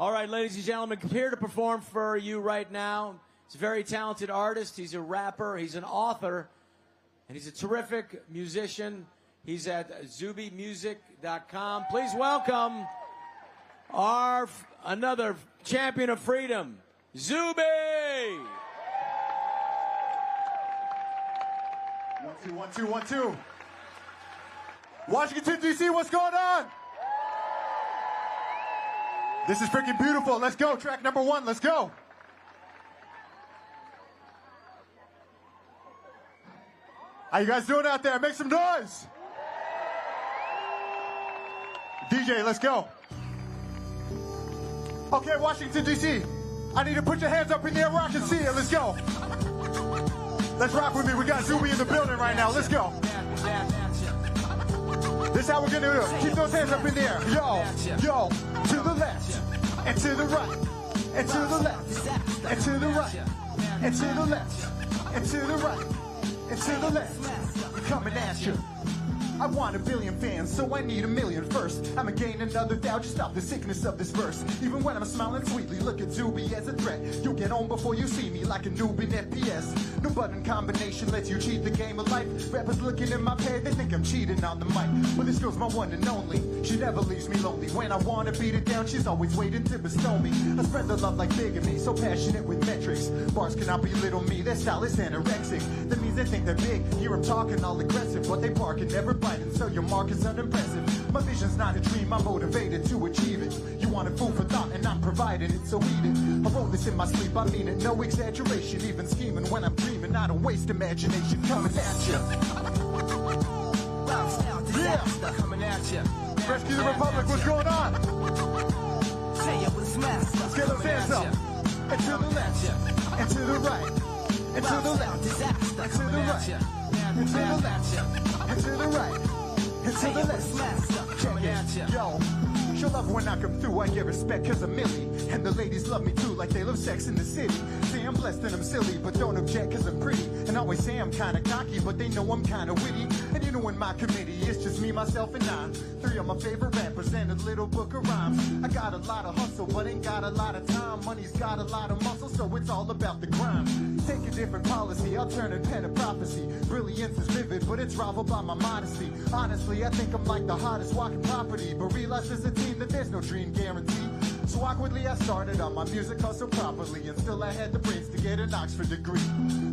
All right, ladies and gentlemen, here to perform for you right now. He's a very talented artist. He's a rapper. He's an author. And he's a terrific musician. He's at zubymusic.com. Please welcome our another champion of freedom, Zuby! 1, 2, 1, 2, 1, 2. Washington, D.C., what's going on? This is freaking beautiful. Let's go. Track number 1. Let's go. How you guys doing out there? Make some noise. DJ, let's go. Okay, Washington, D.C., I need to put your hands up in the air where I can see it. Let's go. Let's rock with me. We got Zuby in the building right now. Let's go. This is how we're going to do it. Keep those hands up in the air. Yo, yo, to the left, and to the right, and to the left, and to the right, and to the left, and to the right, and to the left. We're coming at you. I want 1 billion fans, so I need 1 million first. I'ma gain another doubt, just stop the sickness of this verse. Even when I'm smiling sweetly, look at Zuby as a threat. You'll get on before you see me like a noob in FPS. No button combination lets you cheat the game of life. Rappers looking in my pad, they think I'm cheating on the mic. But this girl's my one and only. She never leaves me lonely. When I wanna beat it down, she's always waiting to bestow me. I spread the love like bigamy, so passionate with metrics. Bars cannot belittle me, their style is anorexic. That means they think they're big, hear them talking all aggressive. But they bark and never bite. And so your mark is unimpressive. My vision's not a dream, I'm motivated to achieve it. You want a food for thought and I'm providing it, so eat it. I wrote this in my sleep, I mean it, no exaggeration. Even scheming when I'm dreaming, I don't waste imagination. Coming at you. Yeah. Coming at you. Rescue the Republic, what's going on? Let's get those hands up. And to the left, and to the right, and to the left, and to the right, and to the left, and to the right. And to the left, check it, yo. She'll love when I come through, I get respect cause I'm Millie. And the ladies love me too, like they love Sex in the City. Say I'm blessed and I'm silly, but don't object cause I'm pretty. And always say I'm kinda cocky, but they know I'm kinda witty. And you know in my committee, it's just me, myself, and I. 3 of my favorite rappers and a little book of rhymes. I got a lot of hustle, but ain't got a lot of time. Money's got a lot of muscle, so it's all about the grind. Take a different policy, I'll turn a pen to prophecy. Brilliance is vivid, but it's rivaled by my modesty. Honestly, I think I'm like the hottest walking property, but realize as a team that there's no dream guarantee. So awkwardly I started on my music hustle properly, and still I had the brains to get an Oxford degree.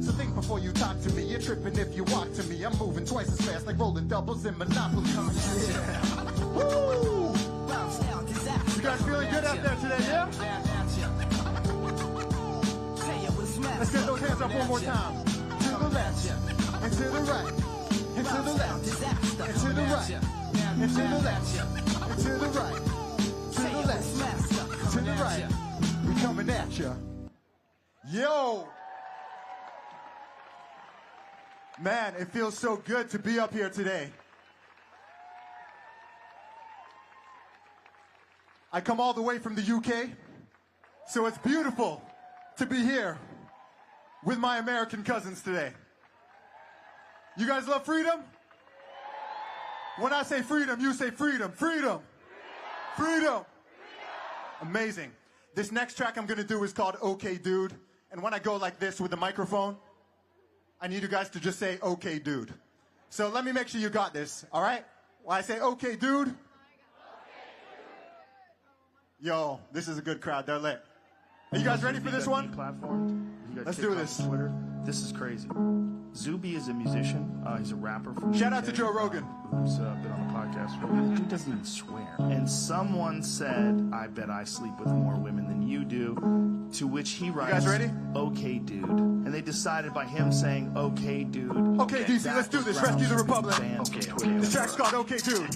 So think before you talk to me, you're tripping if you walk to me. I'm moving twice as fast like rolling doubles in Monopoly. Yeah. Woo! You guys feeling good out there today, yeah? Let's get those hands up one more time. To the left, and to the right, and to the left, and to the right, and to the left, and to the right, to the left, to the right. We coming at ya. Yo! Man, it feels so good to be up here today. I come all the way from the UK, so it's beautiful to be here with my American cousins today. You guys love freedom? When I say freedom, you say freedom. Freedom. Freedom. Amazing. This next track I'm going to do is called Okay Dude. And when I go like this with the microphone, I need you guys to just say Okay Dude. So let me make sure you got this, all right? When I say Okay Dude, yo, this is a good crowd. They're lit. Are you guys ready for this one? Let's do this. Twitter. This is crazy. Zuby is a musician. He's a rapper from Shout out to Joe Rogan. Who's been on the podcast. The dude doesn't even swear. And someone said, I bet I sleep with more women than you do. To which he writes, you guys ready? Okay, dude. And they decided by him saying, okay, dude. Okay, DC, let's do this. Rescue the Republic. Okay, this track's called Okay, Dude.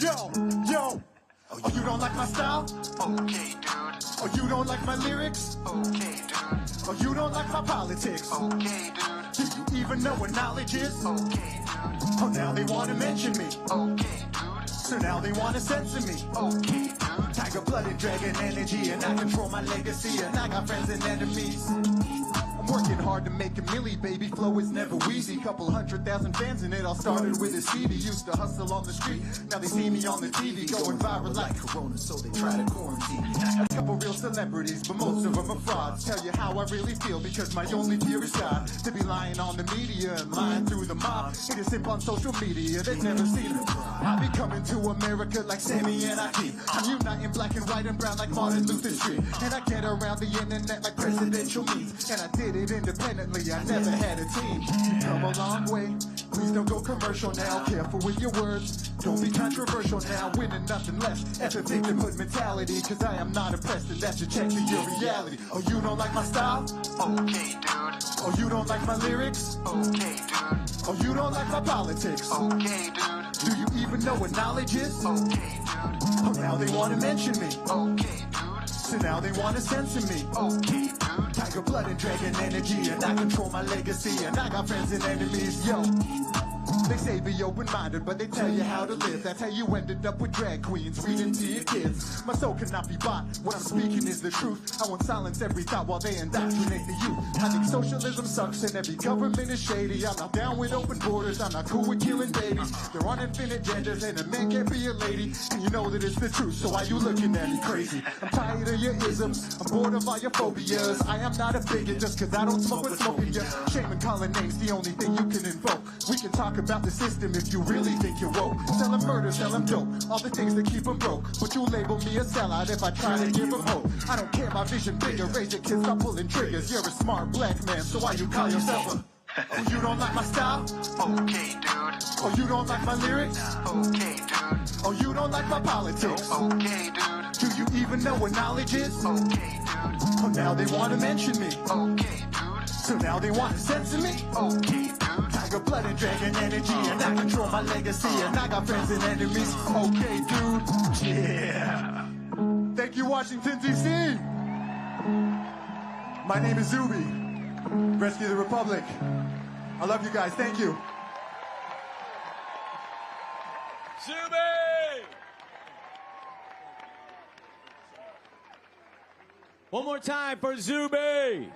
Yo, yo. Oh, you don't like my style? Okay, dude. Oh, you don't like my lyrics? Okay, dude. Oh, you don't like my politics? Okay, dude. Do you even know what knowledge is? Okay, dude. Oh, now they want to mention me. Okay, dude. So now they want to censor me. Okay, dude. Tiger blood and dragon energy, and I control my legacy, and I got friends and enemies. I'm Working hard to make a milli, baby, flow is never wheezy. Couple 100,000 fans and it all started with a CD. Used to hustle on the street, now they see me on the TV, going viral like Corona, so they try to quarantine. A couple real celebrities, but most of them are frauds. Tell you how I really feel, because my only fear is God. To be lying on the media and lying through the mob. It is simp on social media, they've never seen it. I be coming to America like Sammy and Aki. I'm uniting black and white and brown like Martin Luther Street. And I get around the internet like presidential meets. And I did it independently, I never had a team. Come a long way, please don't go commercial now. Careful with your words, don't be controversial now. Winning nothing less, that's a victimhood mentality. Cause I am not oppressed and that's a check to your reality. Oh, you don't like my style? Okay, dude. Oh, you don't like my lyrics? Okay, dude. Oh, you don't like my politics? Okay, dude. Do you even know what knowledge is? Okay, dude. Oh, now they wanna mention me. Okay, dude. So now they wanna censor me. Okay, dude. Tiger blood and dragon energy, and I control my legacy, and I got friends and enemies, yo. They say be open-minded, but they tell you how to live. That's how you ended up with drag queens reading to your kids. My soul cannot be bought. What I'm speaking is the truth. I won't silence every thought while they indoctrinate the youth. I think socialism sucks and every government is shady. I'm not down with open borders. I'm not cool with killing babies. They're on infinite genders and a man can't be a lady. And you know that it's the truth, so why you looking at me crazy? I'm tired of your isms. I'm bored of all your phobias. I am not a bigot just cause I don't smoke what's smoking you. Shame and calling names the only thing you can invoke. We can talk about the system if you really think you're woke. Sell them murder, sell them dope, all the things that keep them broke. But you label me a sellout if I try to give them hope. I don't care, my vision bigger, raise your kids, stop pulling triggers. You're a smart black man, so why you call yourself a... Oh, you don't like my style? Okay, dude. Oh, you don't like my lyrics? Okay, dude. Oh, you don't like my politics? Okay, dude. Do you even know what knowledge is? Okay, dude. Oh, now they want to mention me. Okay, dude. So now they want to censor me. Okay, dude. Tiger blood and dragon energy, and I control my legacy, and I got friends and enemies. Okay, dude. Yeah. Thank you, Washington, D.C. My name is Zuby. Rescue the Republic. I love you guys. Thank you. Zuby! One more time for Zuby.